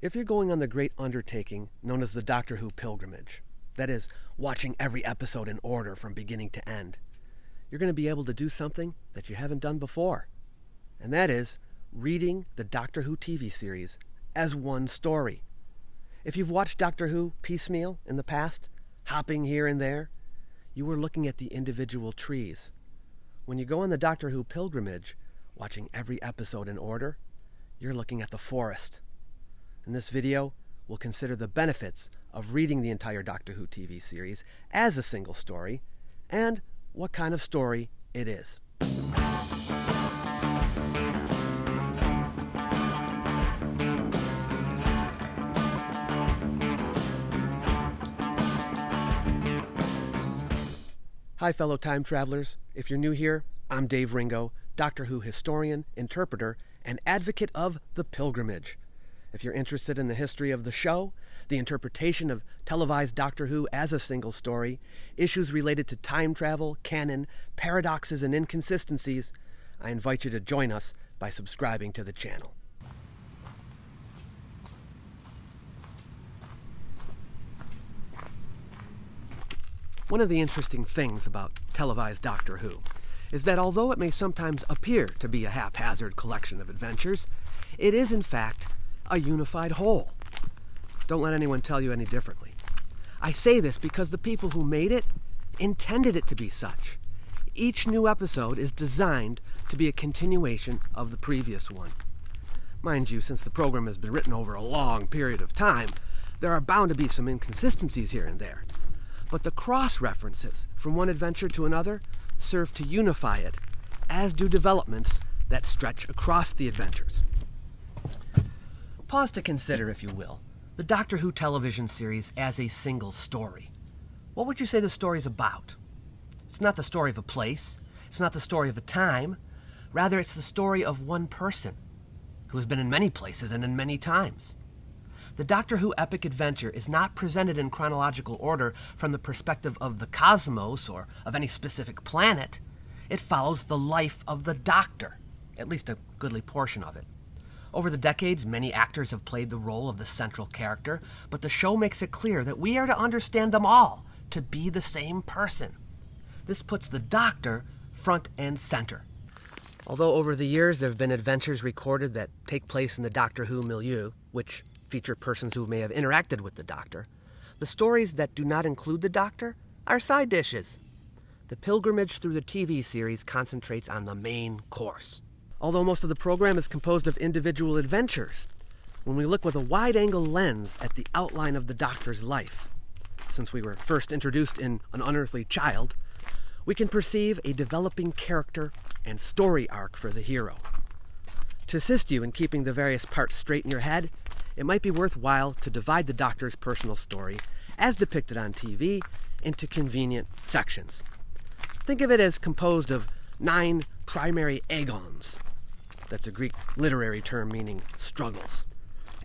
If you're going on the great undertaking known as the Doctor Who pilgrimage, that is, watching every episode in order from beginning to end, you're going to be able to do something that you haven't done before. And that is reading the Doctor Who TV series as one story. If you've watched Doctor Who piecemeal in the past, hopping here and there, you were looking at the individual trees. When you go on the Doctor Who pilgrimage, watching every episode in order, you're looking at the forest. In this video, we'll consider the benefits of reading the entire Doctor Who TV series as a single story, and what kind of story it is. Hi, fellow time travelers. If you're new here, I'm Dave Ringo, Doctor Who historian, interpreter, and advocate of the pilgrimage. If you're interested in the history of the show, the interpretation of televised Doctor Who as a single story, issues related to time travel, canon, paradoxes, and inconsistencies, I invite you to join us by subscribing to the channel. One of the interesting things about televised Doctor Who is that although it may sometimes appear to be a haphazard collection of adventures, it is in fact a unified whole. Don't let anyone tell you any differently. I say this because the people who made it intended it to be such. Each new episode is designed to be a continuation of the previous one. Mind you, since the program has been written over a long period of time, there are bound to be some inconsistencies here and there. But the cross-references from one adventure to another serve to unify it, as do developments that stretch across the adventures. Pause to consider, if you will, the Doctor Who television series as a single story. What would you say the story's about? It's not the story of a place. It's not the story of a time. Rather, it's the story of one person who has been in many places and in many times. The Doctor Who epic adventure is not presented in chronological order from the perspective of the cosmos or of any specific planet. It follows the life of the Doctor, at least a goodly portion of it. Over the decades, many actors have played the role of the central character, but the show makes it clear that we are to understand them all to be the same person. This puts the Doctor front and center. Although over the years there have been adventures recorded that take place in the Doctor Who milieu, which feature persons who may have interacted with the Doctor, the stories that do not include the Doctor are side dishes. The pilgrimage through the TV series concentrates on the main course. Although most of the program is composed of individual adventures, when we look with a wide-angle lens at the outline of the Doctor's life, since we were first introduced in An Unearthly Child, we can perceive a developing character and story arc for the hero. To assist you in keeping the various parts straight in your head, it might be worthwhile to divide the Doctor's personal story, as depicted on TV, into convenient sections. Think of it as composed of 9 primary aegons. That's a Greek literary term meaning struggles.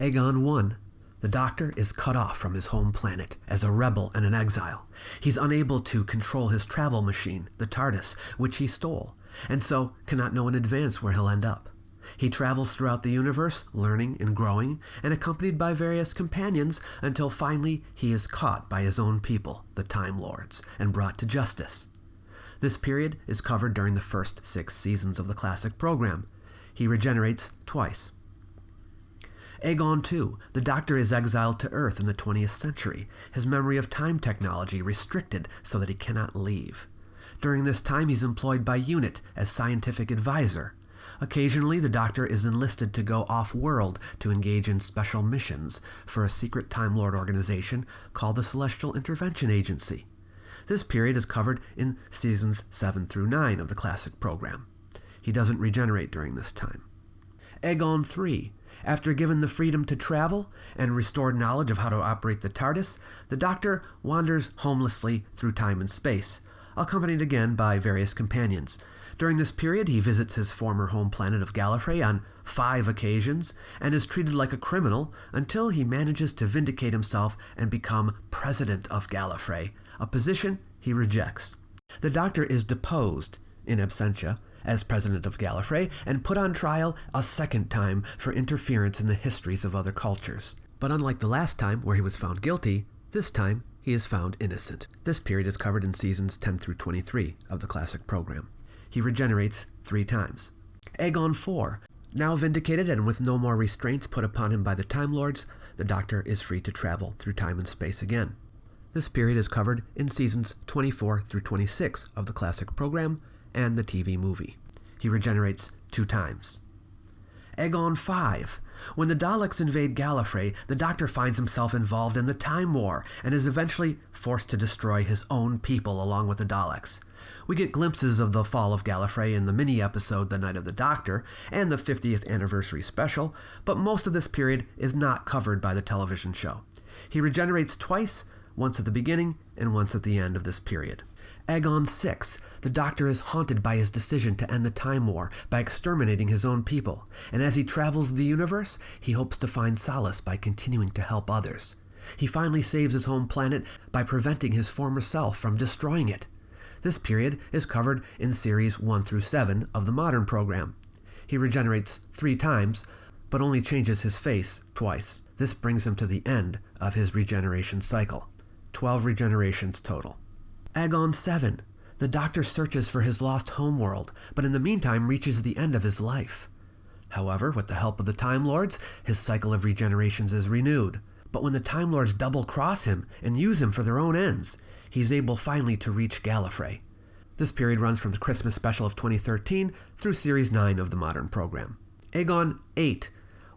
Aegon 1. The Doctor is cut off from his home planet as a rebel and an exile. He's unable to control his travel machine, the TARDIS, which he stole, and so cannot know in advance where he'll end up. He travels throughout the universe, learning and growing, and accompanied by various companions until finally he is caught by his own people, the Time Lords, and brought to justice. This period is covered during the first 6 seasons of the classic program. He regenerates twice. Aegon 2. The Doctor is exiled to Earth in the 20th century, his memory of time technology restricted so that he cannot leave. During this time he's employed by UNIT as scientific advisor. Occasionally the Doctor is enlisted to go off-world to engage in special missions for a secret Time Lord organization called the Celestial Intervention Agency. This period is covered in seasons 7 through 9 of the classic program. He doesn't regenerate during this time. Aegon 3. After given the freedom to travel and restored knowledge of how to operate the TARDIS, the Doctor wanders homelessly through time and space, accompanied again by various companions. During this period, he visits his former home planet of Gallifrey on 5 occasions and is treated like a criminal until he manages to vindicate himself and become president of Gallifrey, a position he rejects. The Doctor is deposed, in absentia, as president of Gallifrey and put on trial a second time for interference in the histories of other cultures. But unlike the last time where he was found guilty, this time he is found innocent. This period is covered in seasons 10 through 23 of the classic program. He regenerates 3 times. Aegon IV. Now vindicated and with no more restraints put upon him by the Time Lords, the Doctor is free to travel through time and space again. This period is covered in seasons 24 through 26 of the classic program and the TV movie. He regenerates 2 times. Aegon V. When the Daleks invade Gallifrey, the Doctor finds himself involved in the Time War and is eventually forced to destroy his own people along with the Daleks. We get glimpses of the fall of Gallifrey in the mini-episode The Night of the Doctor and the 50th anniversary special, but most of this period is not covered by the television show. He regenerates twice, once at the beginning and once at the end of this period. Aegon VI. The Doctor is haunted by his decision to end the Time War by exterminating his own people, and as he travels the universe, he hopes to find solace by continuing to help others. He finally saves his home planet by preventing his former self from destroying it. This period is covered in series 1 through 7 of the modern program. He regenerates 3 times, but only changes his face twice. This brings him to the end of his regeneration cycle. 12 regenerations total. Aegon VII. The Doctor searches for his lost homeworld, but in the meantime reaches the end of his life. However, with the help of the Time Lords, his cycle of regenerations is renewed. But when the Time Lords double-cross him and use him for their own ends, he's able finally to reach Gallifrey. This period runs from the Christmas special of 2013 through Series 9 of the modern program. Aegon VIII.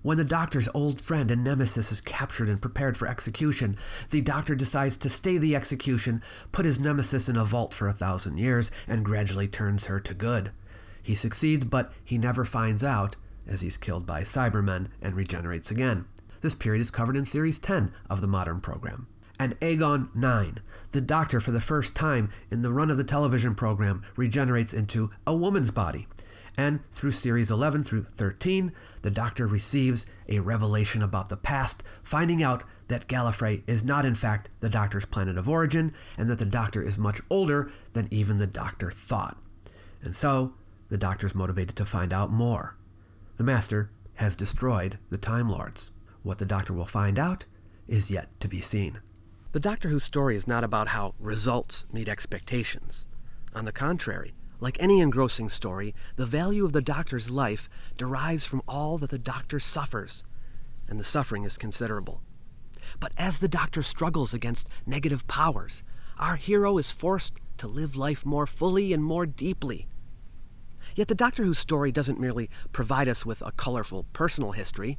When the Doctor's old friend and nemesis is captured and prepared for execution, the Doctor decides to stay the execution, put his nemesis in a vault for 1,000 years, and gradually turns her to good. He succeeds, but he never finds out, as he's killed by Cybermen and regenerates again. This period is covered in Series 10 of the modern program. And Aegon IX. The Doctor, for the first time in the run of the television program, regenerates into a woman's body. And through Series 11 through 13, the Doctor receives a revelation about the past, finding out that Gallifrey is not in fact the Doctor's planet of origin, and that the Doctor is much older than even the Doctor thought. And so, the Doctor's motivated to find out more. The Master has destroyed the Time Lords. What the Doctor will find out is yet to be seen. The Doctor Who story is not about how results meet expectations. On the contrary, like any engrossing story, the value of the Doctor's life derives from all that the Doctor suffers, and the suffering is considerable. But as the Doctor struggles against negative powers, our hero is forced to live life more fully and more deeply. Yet the Doctor Who story doesn't merely provide us with a colorful personal history.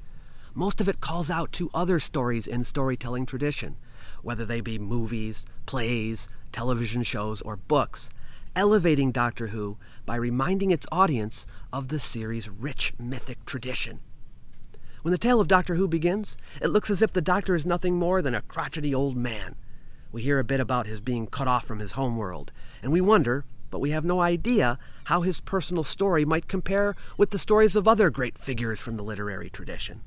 Most of it calls out to other stories in storytelling tradition, whether they be movies, plays, television shows, or books, elevating Doctor Who by reminding its audience of the series' rich mythic tradition. When the tale of Doctor Who begins, it looks as if the Doctor is nothing more than a crotchety old man. We hear a bit about his being cut off from his homeworld, and we wonder, but we have no idea, how his personal story might compare with the stories of other great figures from the literary tradition.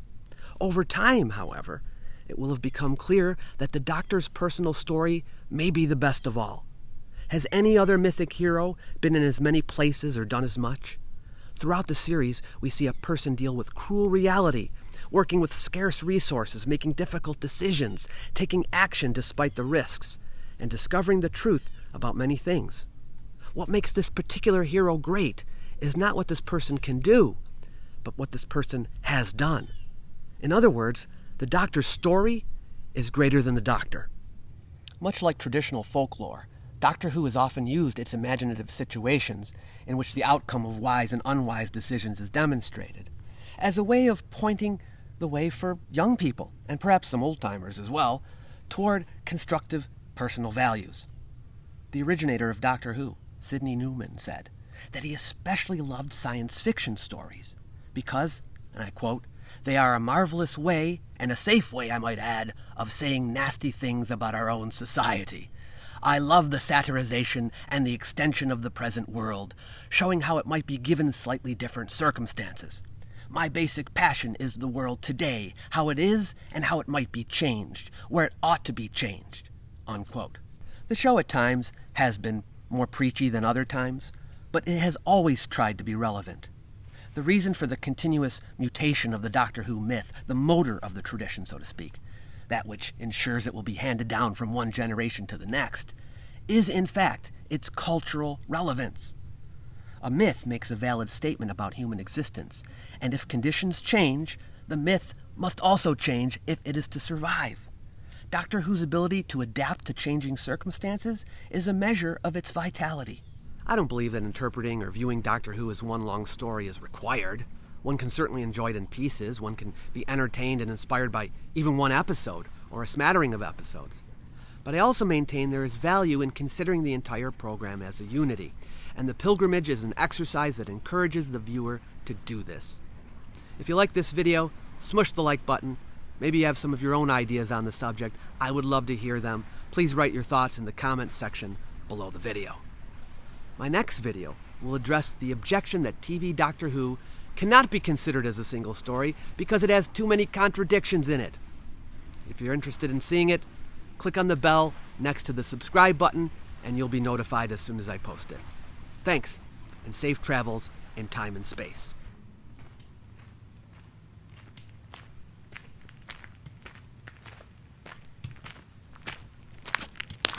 Over time, however, it will have become clear that the Doctor's personal story may be the best of all. Has any other mythic hero been in as many places or done as much? Throughout the series, we see a person deal with cruel reality, working with scarce resources, making difficult decisions, taking action despite the risks, and discovering the truth about many things. What makes this particular hero great is not what this person can do, but what this person has done. In other words, the Doctor's story is greater than the Doctor. Much like traditional folklore, Doctor Who has often used its imaginative situations, in which the outcome of wise and unwise decisions is demonstrated, as a way of pointing the way for young people, and perhaps some old-timers as well, toward constructive personal values. The originator of Doctor Who, Sidney Newman, said that he especially loved science fiction stories because, and I quote, "They are a marvelous way, and a safe way, I might add, of saying nasty things about our own society. I love the satirization and the extension of the present world, showing how it might be given slightly different circumstances. My basic passion is the world today, how it is and how it might be changed, where it ought to be changed." Unquote. The show at times has been more preachy than other times, but it has always tried to be relevant. The reason for the continuous mutation of the Doctor Who myth, the motor of the tradition, so to speak, that which ensures it will be handed down from one generation to the next, is in fact its cultural relevance. A myth makes a valid statement about human existence, and if conditions change, the myth must also change if it is to survive. Doctor Who's ability to adapt to changing circumstances is a measure of its vitality. I don't believe that interpreting or viewing Doctor Who as one long story is required. One can certainly enjoy it in pieces. One can be entertained and inspired by even one episode or a smattering of episodes. But I also maintain there is value in considering the entire program as a unity, and the pilgrimage is an exercise that encourages the viewer to do this. If you like this video, smush the like button. Maybe you have some of your own ideas on the subject. I would love to hear them. Please write your thoughts in the comments section below the video. My next video will address the objection that TV Doctor Who cannot be considered as a single story because it has too many contradictions in it. If you're interested in seeing it, click on the bell next to the subscribe button and you'll be notified as soon as I post it. Thanks, and safe travels in time and space.